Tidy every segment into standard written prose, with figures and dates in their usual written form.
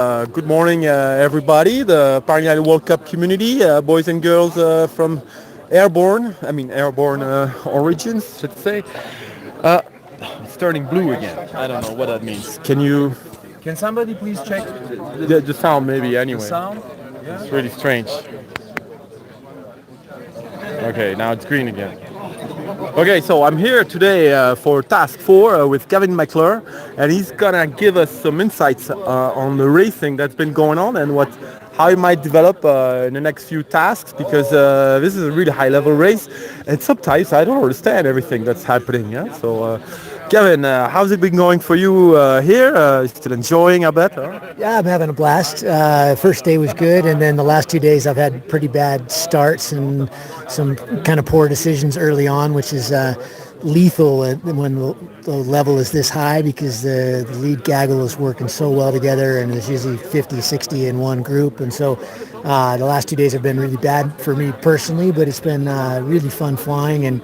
Good morning, everybody. The Paragliding World Cup community, boys and girls from airborne origins, let's say. Uh, it's turning blue again. I don't know what that means. Can you Can somebody please check the sound maybe the anyway? sound? It's Yeah. really strange. Okay, now it's green again. Okay, so I'm here today for task 4 with Kevin McClure, and he's gonna give us some insights on the racing that's been going on and how it might develop in the next few tasks, because this is a really high level race, and sometimes I don't understand everything that's happening. Yeah, so Kevin, how's it been going for you here? Still enjoying, I bet. Huh? Yeah, I'm having a blast. First day was good, and then the last 2 days I've had pretty bad starts and some kind of poor decisions early on, which is lethal when the level is this high because the lead gaggle is working so well together, and there's usually 50, 60 in one group. And so the last 2 days have been really bad for me personally, but it's been really fun flying and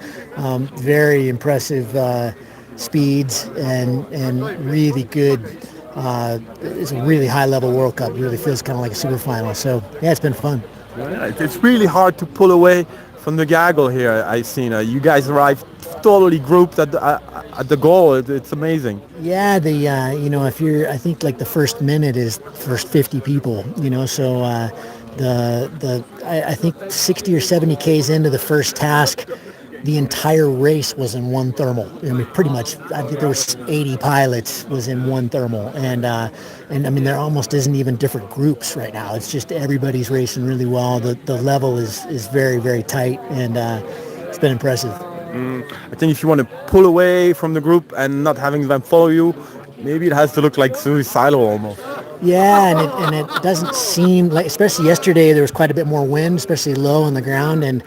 very impressive speeds and really good. It's a really high-level World Cup. It really feels kind of like a super final. So, yeah, it's been fun. Yeah, it's really hard to pull away from the gaggle here. I've seen you guys arrived totally grouped at the goal. It's amazing. Yeah, if you're, I think like the first minute is first 50 people. So I think 60 or 70 Ks into the first task, the entire race was in one thermal. I mean, pretty much. I think there was 80 pilots was in one thermal, and I mean there almost isn't even different groups right now. It's just everybody's racing really well. The level is very very tight, and it's been impressive. I think if you want to pull away from the group and not having them follow you, maybe it has to look like suicidal almost. Yeah, and it doesn't seem like, especially yesterday, there was quite a bit more wind, especially low on the ground, and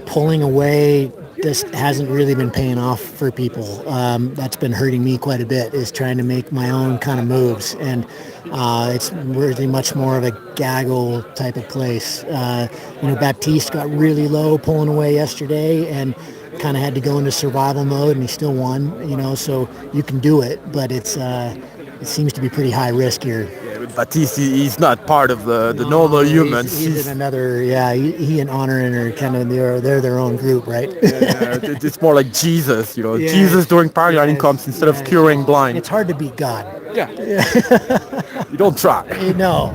pulling away just hasn't really been paying off for people. That's been hurting me quite a bit, is trying to make my own kind of moves, and it's really much more of a gaggle type of place. Baptiste got really low pulling away yesterday, and kind of had to go into survival mode, and he still won. So you can do it, but it seems to be pretty high risk here. Baptiste, he's not part of the No, normal humans. he's in another. Yeah, he and Honorin are kind of they're their own group, right? Yeah, it's more like Jesus. Yes, Jesus during paragliding yes, comes instead of yes. curing blind. It's hard to beat God. Yeah, you don't try. No.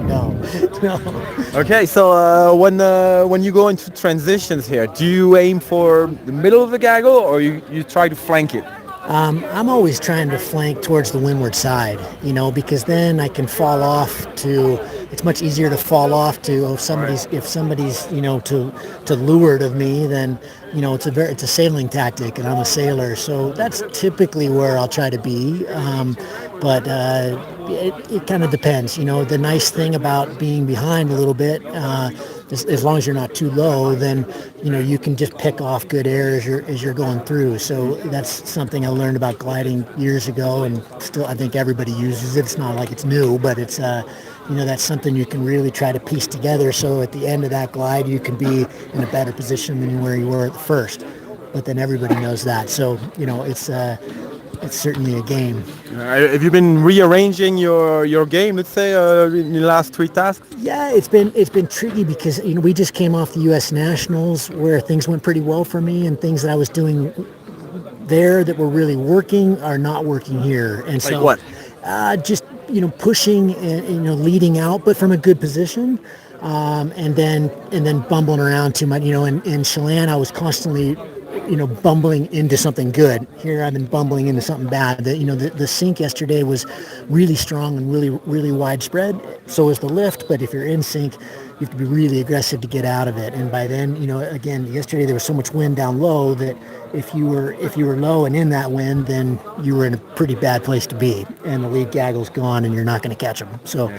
Okay, so when you go into transitions here, do you aim for the middle of the gaggle, or you try to flank it? I'm always trying to flank towards the windward side, because then I can fall off to. It's much easier to fall off to if somebody's to leeward of me, then it's a sailing tactic, and I'm a sailor, so that's typically where I'll try to be. But it kind of depends. The nice thing about being behind a little bit, as long as you're not too low, then you can just pick off good air as you're going through. So that's something I learned about gliding years ago, and still I think everybody uses it. It's not like it's new, but it's that's something you can really try to piece together. So at the end of that glide, you can be in a better position than where you were at the first. But then everybody knows that. So it's certainly a game. Have you been rearranging your game, let's say, in the last 3 tasks? Yeah, it's been tricky because we just came off the U.S. Nationals where things went pretty well for me, and things that I was doing there that were really working are not working here. And Like so, what? just pushing and leading out, but from a good position, and then bumbling around too much. In Chelan, I was constantly bumbling into something good. Here I've been bumbling into something bad. The sink yesterday was really strong and really, really widespread. So was the lift, but if you're in sync, you have to be really aggressive to get out of it. And by then, again, yesterday there was so much wind down low that if you were low and in that wind, then you were in a pretty bad place to be. And the lead gaggle's gone, and you're not going to catch them. So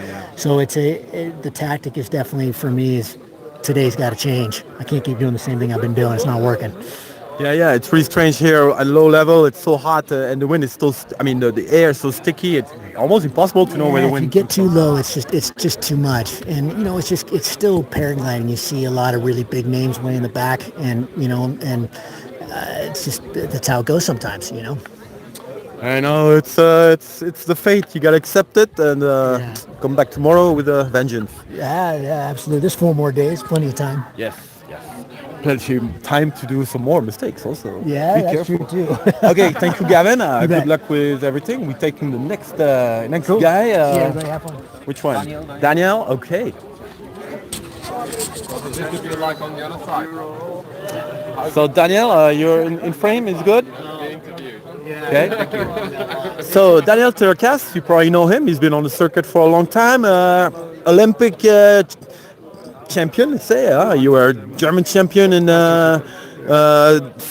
the tactic is definitely for me is today's got to change. I can't keep doing the same thing I've been doing. It's not working. Yeah, it's really strange here at low level. It's so hot, and the wind is still. The air is so sticky. It's almost impossible to know where the If wind. you get too low, it's just too much. And it's still paragliding. You see a lot of really big names way in the back, and it's just that's how it goes sometimes. I know it's the fate. You gotta accept it and Yeah. come back tomorrow with a vengeance. Yeah, absolutely. There's 4 more days, plenty of time. Yes, yes. Plenty of time to do some more mistakes. Also, Yeah, be that's true careful. too. Okay, thank you, Gavin. You Good bet. luck with everything. We're taking the next Cool. guy. See you, everybody. Have fun. Which one? Daniel. Okay. So Daniel, you're in frame. Is good. Okay. So Daniel Terkas, you probably know him. He's been on the circuit for a long time. Olympic champion, let's say. You were German champion in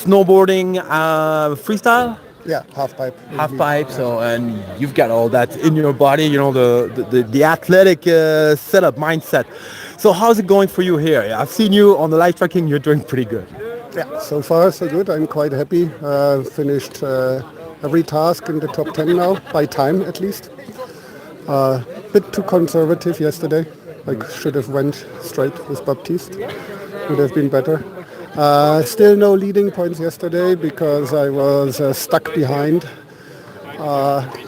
snowboarding freestyle. Yeah, half pipe. Half indeed. pipe. So and you've got all that in your body. You know the athletic setup mindset. So how's it going for you here? I've seen you on the live tracking. You're doing pretty good. Yeah, so far so good. I'm quite happy. Finished every task in the top 10 now, by time at least. Bit too conservative yesterday. Like should have went straight with Baptiste. Would have been better. Still no leading points yesterday because I was stuck behind,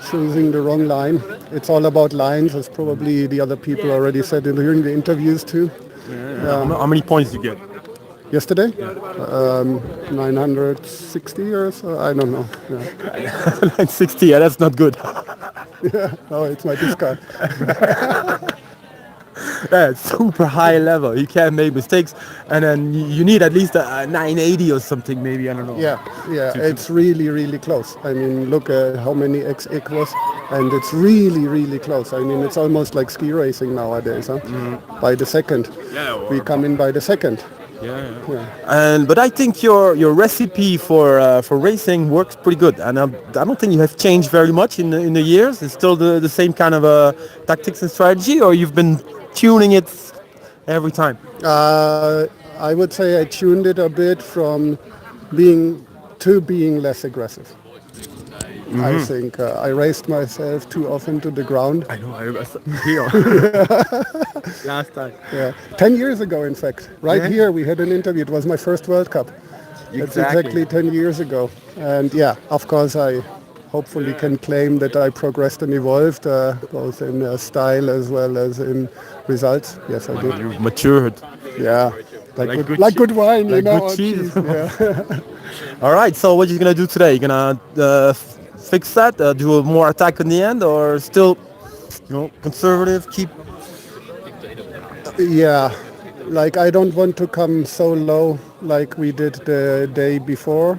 choosing the wrong line. It's all about lines, as probably the other people already said during the interviews too. How many points do you get? Yesterday, 960 or so. I don't know. Yeah. 60. Yeah, that's not good. Oh, it's my discard. Yeah, super high level. You can't make mistakes, and then you need at least a 980 or something, maybe. I don't know. Yeah, it's really, really close. I mean, look at how many X was, and it's really, really close. I mean, it's almost like ski racing nowadays, huh? By the second. Yeah, We come in by the second. And but I think your recipe for racing works pretty good, and I don't think you have changed very much in the years. It's still the same kind of tactics and strategy, or you've been tuning it every time. I would say I tuned it a bit from being less aggressive. I think I raced myself too often to the ground. I know. Here. Last time. Yeah, 10 years ago, in fact. Right here, we had an interview. It was my first World Cup. That's exactly 10 years ago. And yeah, of course, I hopefully can claim that I progressed and evolved, both in style as well as in results. Yes, I did. You've matured. Yeah, Like good wine, like you know. good cheese. Yeah. All right. So what are you gonna do today? You gonna fix that? Do a more attack in the end, or still, conservative? Keep. Yeah, like I don't want to come so low like we did the day before,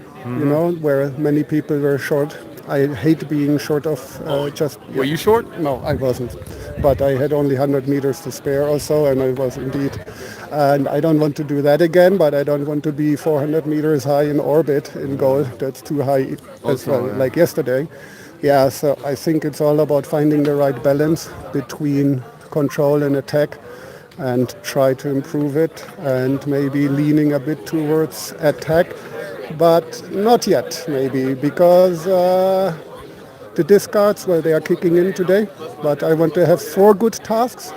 where many people were short. I hate being short of just... Were you short? No, I wasn't. But I had only 100 meters to spare or so, and I was indeed. And I don't want to do that again, but I don't want to be 400 meters high in orbit in goal. That's too high as well, like yesterday. Yeah, so I think it's all about finding the right balance between control and attack, and try to improve it, and maybe leaning a bit towards attack, but not yet maybe, because the discards, well, they are kicking in today, but I want to have 4 good tasks,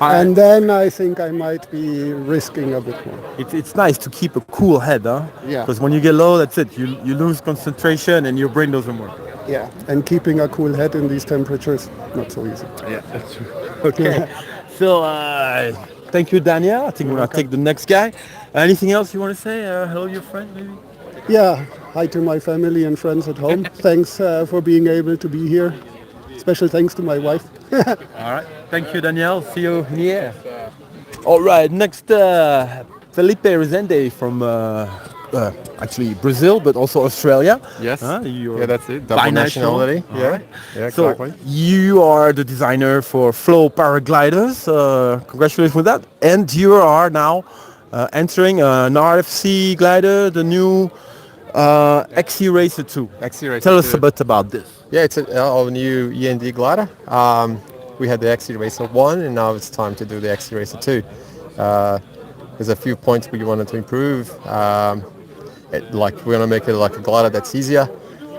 and then I think I might be risking a bit more. It's nice to keep a cool head, huh? Yeah. Because when you get low, that's it. You lose concentration and your brain doesn't work. Yeah, and keeping a cool head in these temperatures, not so easy. Yeah, that's true. Okay. So, thank you, Daniel. I think we're going to take the next guy. Anything else you want to say? Hello, your friend, maybe? Yeah, hi to my family and friends at home. Thanks for being able to be here. Special thanks to my wife. All right. Thank you, Daniel. See you in the air. All right. Next, Felipe Rezende from actually Brazil, but also Australia. Yes. You're That's it. Double binational. nationality. All Yeah. right. Yeah, So exactly. you are the designer for Flow Paragliders. Congratulations with that. And you are now entering an RFC glider, the new XC Racer 2. XC Racer Tell us 2. a bit about this. Yeah, it's our new END glider. We had the XC Racer 1, and now it's time to do the XC Racer 2. There's a few points we wanted to improve. We're going to make it like a glider that's easier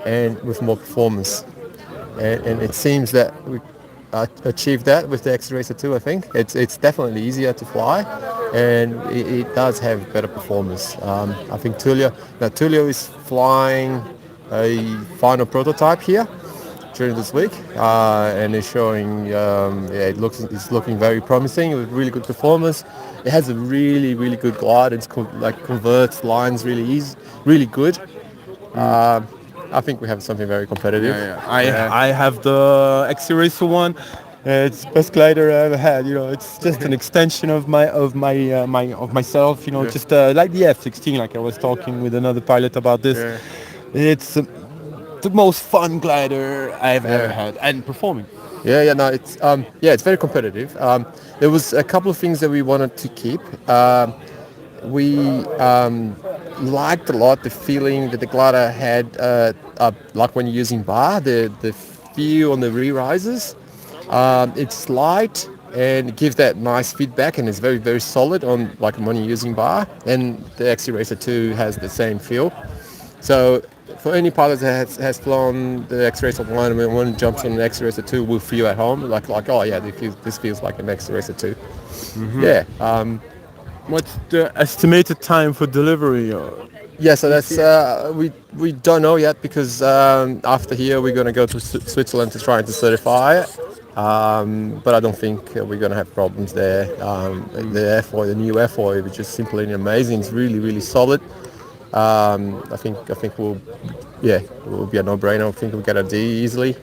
and with more performance. And it seems that we achieved that with the XC Racer 2, I think. It's definitely easier to fly, and it does have better performance. I think Tulio is flying a final prototype here during this week, and it's showing. It's looking very promising with really good performance. It has a really good glide. It's converts lines really easy, really good. I think we have something very competitive. I have the XC Racer one. It's best glider I ever had. It's just an extension of myself. Just like the F16. Like I was talking with another pilot about this. It's the most fun glider I've ever had, and performing. No, it's very competitive. There was a couple of things that we wanted to keep. We liked a lot the feeling that the glider had, like when you're using bar, the feel on the re-rises. It's light and it gives that nice feedback, and it's very solid on like when you're using bar. And the XC Racer 2 has the same feel. So for any pilot that has flown the XC Racer 1 and when jumps on the XC Racer 2 will feel at home, like oh yeah, this feels like an XC Racer 2. Yeah. What's the estimated time for delivery? Yeah, so that's we don't know yet because after here we're going to go to Switzerland to try to certify it. But I don't think we're going to have problems there. The F4, the new F4, which is simply amazing. It's really solid. I think it will be a no-brainer. I think we'll get a D easily.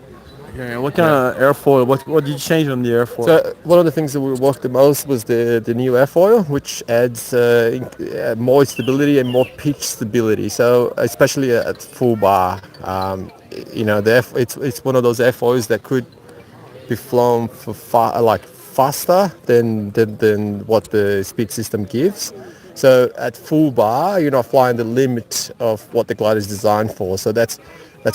Okay, what kind of airfoil? What did you change on the airfoil? So one of the things that we worked the most was the new airfoil, which adds more stability and more pitch stability. So especially at full bar, it's one of those airfoils that could be flown for faster than what the speed system gives. So at full bar, you're not flying the limit of what the glider is designed for. So that's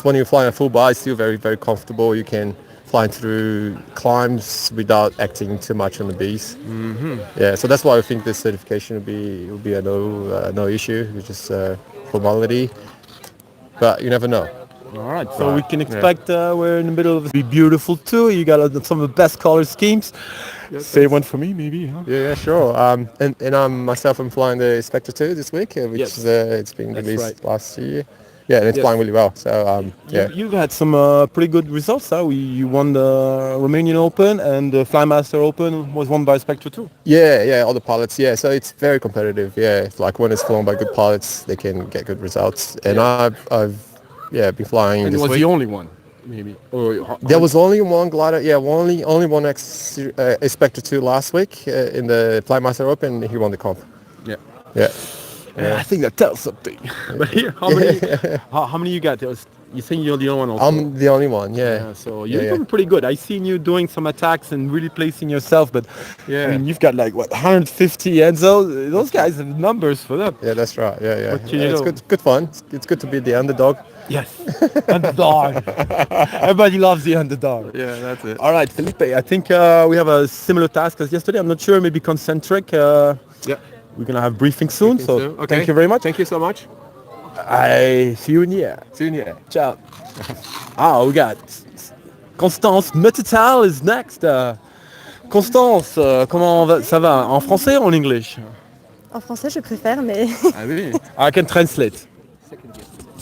when you're flying a full bar, it's still very comfortable. You can fly through climbs without acting too much on the beast. Mm-hmm. Yeah, so that's why I think this certification will be a no issue. It's just formality, but you never know. All right, so we can expect we're in the middle of a beautiful tour. You got some of the best color schemes. Say one for me, maybe, huh? Yeah, sure. And myself, I'm flying the Spectre 2 this week, which is it's been released last year. Yeah, and it's flying really well. So you've had some pretty good results. You won the Romanian Open, and the Flymaster Open was won by Spectre 2. Yeah, all the pilots. Yeah, so it's very competitive. Yeah, it's like when it's flown by good pilots, they can get good results. And I've been flying. And this it was week. the only one, maybe. There was only one glider. Yeah, only one Spectre 2 last week in the Flymaster Open. He won the comp. Yeah. I think that tells something. But here, how many you got? You think you're the only one also? I'm the only one, so you're doing pretty good. I seen you doing some attacks and really placing yourself, but I mean, you've got 150 Enzo. Those guys have numbers for them. Yeah, that's right. Yeah. It's good fun. It's good to be the underdog. Yes, underdog. Everybody loves the underdog. Yeah, that's it. All right, Felipe, I think we have a similar task as yesterday. I'm not sure, maybe concentric. We're going to have briefing soon, Okay. Thank you very much. Thank you so much. I see you in the air. See you in the air. Ciao. We got Constance Mettetal is next. Constance, comment ça va? En français ou en English? En français, je préfère, mais... Ah oui. I can translate.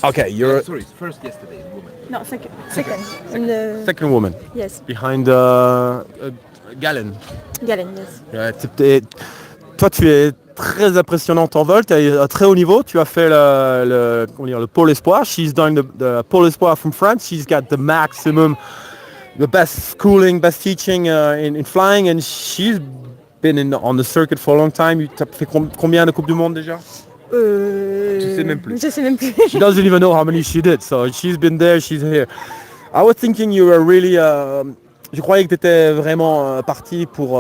Okay, you're... First yesterday, woman. No, second. In the... Second woman. Yes. Behind Galen. Galen, yes. Toi, tu es très impressionnante en vol, tu es à très haut niveau, tu as fait le Pôle Espoir. She's done the Pôle Espoir from France. She's got the maximum, the best schooling, best teaching in flying, and she's been on the circuit for a long time. Tu as fait combien de Coupes du Monde déjà? Je sais même plus. Je sais même plus. She doesn't even know how many she did, so she's been there, she's here. I was thinking you were really... Je croyais que tu étais vraiment parti pour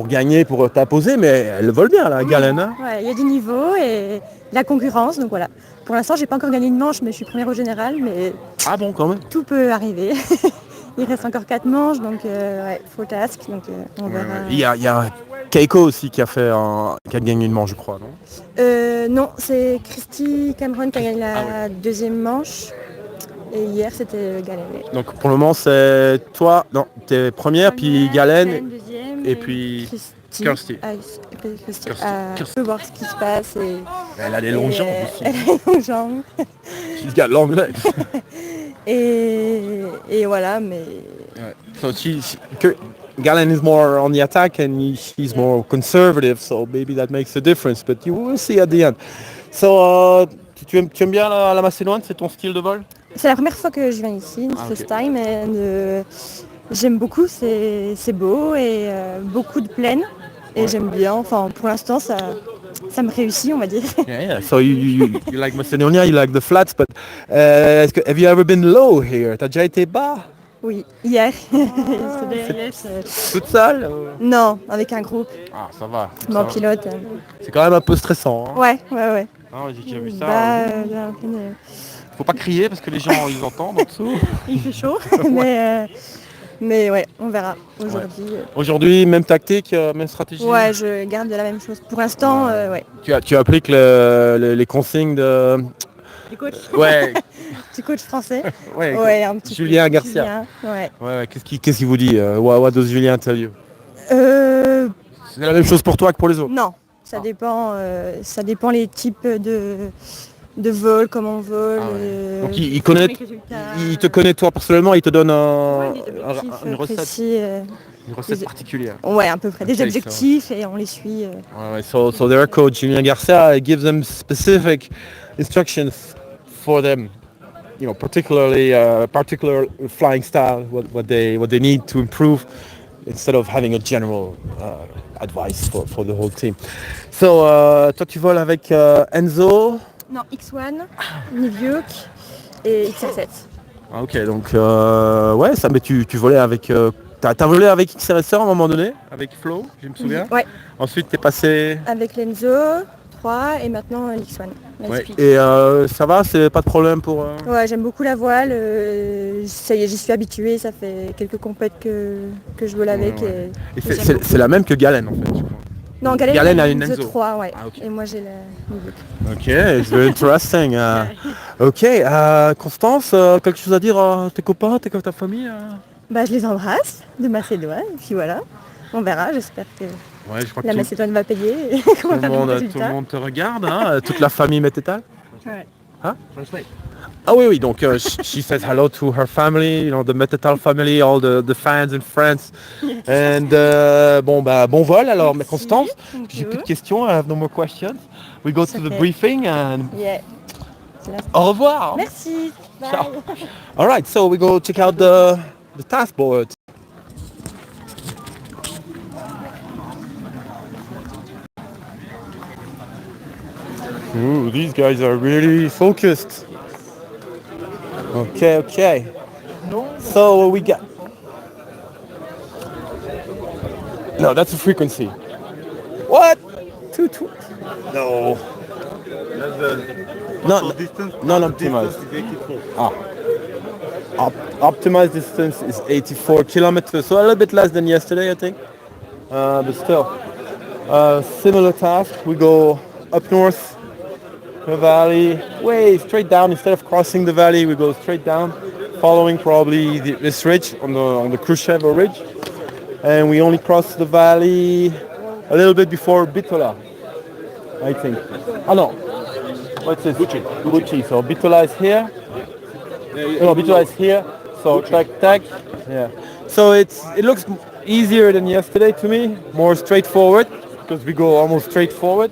gagner, pour t'imposer, mais elle vole bien, la Galen. Hein. Ouais, il y a du niveau et de la concurrence, donc voilà. Pour l'instant, j'ai pas encore gagné une manche, mais je suis première au général, mais... Ah bon, quand même. Tout peut arriver. Il reste encore 4 manches, donc full task, donc on verra. Il y a Keiko aussi qui a gagné une manche, je crois, non? Non, c'est Christy Cameron qui a gagné la deuxième manche. Et hier, c'était Galen. Donc pour le moment, c'est toi, non, t'es première, puis Galen, deuxième, et puis... Kirsty. Kirsty. Kirsty. Kirsty. Kirsty. Peut voir ce qui se passe et Elle a des longues jambes aussi. elle a des longues jambes. She's got long legs. et voilà, mais Right. So Galen is more on the attack and she's more conservative, so maybe that makes a difference, but you will see at the end. So, tu aimes bien la Macédoine, c'est ton style de vol? c'est la première fois que je viens ici, first time, and j'aime beaucoup, c'est beau et beaucoup de plaine et j'aime bien, enfin pour l'instant ça me réussit on va dire. Yeah. So you like Macedonia, you like the flats, but have you ever been low here? T'as déjà été bas? Oui, hier. Yes. Toute seule? Non, avec un groupe, Ah, ça va. mon pilote. C'est quand même un peu stressant. Hein? Ouais. Ah, j'ai déjà vu ça. Bah, Faut pas crier parce que les gens ils entendent en dessous. il fait chaud, mais ouais, on verra aujourd'hui. Aujourd'hui, même tactique, même stratégie. Ouais, je garde la même chose. Pour l'instant, ouais. Tu appliques les consignes de. Du coach. Ouais. Du coach français. Ouais. Un petit Julien peu. Garcia. Ouais. Ouais. Qu'est-ce qu'il vous dit? What does Julien tell you? Euh, C'est la même chose pour toi que pour les autres. non, ça dépend les types de vol, comment on vole. Donc il connaît, les résultats. il te connaît toi personnellement, il te donne Des objectifs une recette, précis, particulière. ouais, à peu près. Des Okay, objectifs et on les suit. So their coach Julien Garcia gives them specific instructions for them, particularly particular flying style, what they need to improve, instead of having a general advice for the whole team. So toi tu voles avec Enzo. Non, X1, Niviuk et XR7. Ah, ok, donc ouais, ça, mais tu volais avec. T'as volé avec XRSR à un moment donné, avec Flo, je me souviens. Ouais, Ensuite, t'es passé. avec l'Enzo 3 et maintenant l'X1. la Ouais. Speed. Et ça va, c'est pas de problème pour. Ouais, j'aime beaucoup la voile. Ça y est, j'y suis habituée. Ça fait quelques compètes que je vole avec. Ouais. Et et j'aime beaucoup. c'est la même que Galen en fait, je crois. Non, Galen Galen a a une une Enzo. 3, ouais. Ah, ok. Et moi j'ai la Niviuk. Ok, it's very interesting. Ok, Constance, quelque chose à dire à tes copains, ta famille? Bah, je les embrasse de Macédoine. Et puis voilà, on verra. J'espère que Ouais, je crois que la tout, Macédoine va payer. Et qu'on va tout faire le de bons monde, tout résultats. le monde te regarde, hein, toute la famille mététale. Ouais. Hein? Ah oui, donc she says hello to her family, the Metatal family, all the fans in France. And bon vol alors, mais Constance. Thank J'ai you. plus de questions, I have no more questions. We go to the okay. briefing and Yeah. au revoir. Merci. Bye. Ciao. All right, so we go check out the task board. Ooh, these guys are really focused. Okay. So what we got? No, that's a frequency. What? 220? No. Non-optimized. Optimized distance is 84 kilometers, so a little bit less than yesterday, I think. But still, similar task. We go up north, the valley, way straight down. Instead of crossing the valley, we go straight down, following probably this ridge on the Krushevo ridge, and we only cross the valley a little bit before Bitola, I think. Oh no, what's this? Bucci. So Bitola is here. No, Bitola is here. So tack. Yeah. So it looks easier than yesterday to me, more straightforward, because we go almost straight forward.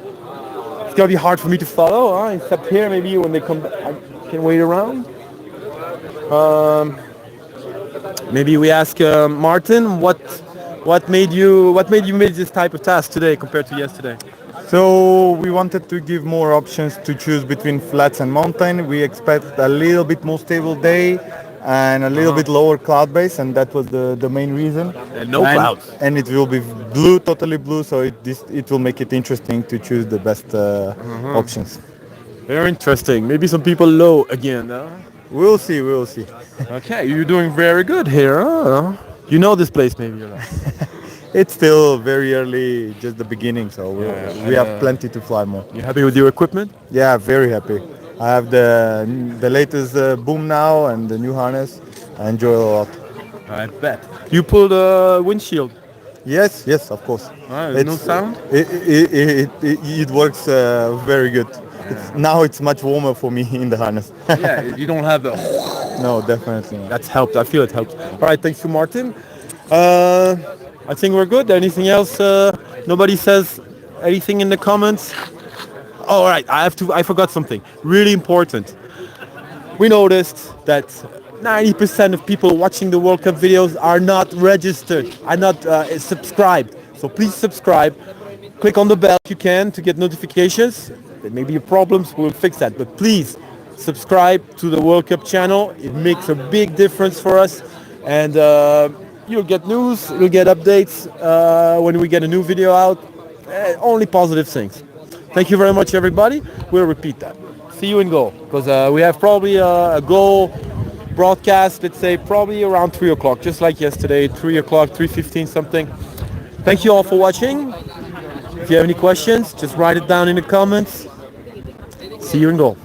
It's gonna be hard for me to follow, except here maybe when they come back I can wait around. Maybe we ask Martin what made you make this type of task today compared to yesterday? So we wanted to give more options to choose between flats and mountain. We expect a little bit more stable day and a little bit lower cloud base, and that was the main reason. No clouds. And it will be blue, totally blue, so it will make it interesting to choose the best options. Very interesting. Maybe some people low again. Huh? We'll see. Okay, you're doing very good here. Huh? You know this place maybe. You're like. It's still very early, just the beginning, so we have plenty to fly more. You happy with your equipment? Yeah, very happy. I have the latest boom now and the new harness. I enjoy a lot. I bet. You pulled a windshield. Yes, yes, of course. No sound? It works very good. Now it's much warmer for me in the harness. Yeah, you don't have the... No, definitely not. That's helped. I feel it helps. All right, thanks to Martin. I think we're good. Anything else? Nobody says anything in the comments? All right, I forgot something really important. We noticed that 90% of people watching the World Cup videos are not registered, are not subscribed. So please subscribe. Click on the bell if you can to get notifications. There may be problems, we'll fix that. But please subscribe to the World Cup channel. It makes a big difference for us. And you'll get news, you'll get updates when we get a new video out. Only positive things. Thank you very much, everybody. We'll repeat that. See you in goal, because we have probably a goal broadcast, let's say probably around 3 o'clock, just like yesterday, 3 o'clock, 3:15 something. Thank you all for watching. If you have any questions, just write it down in the comments. See you in goal.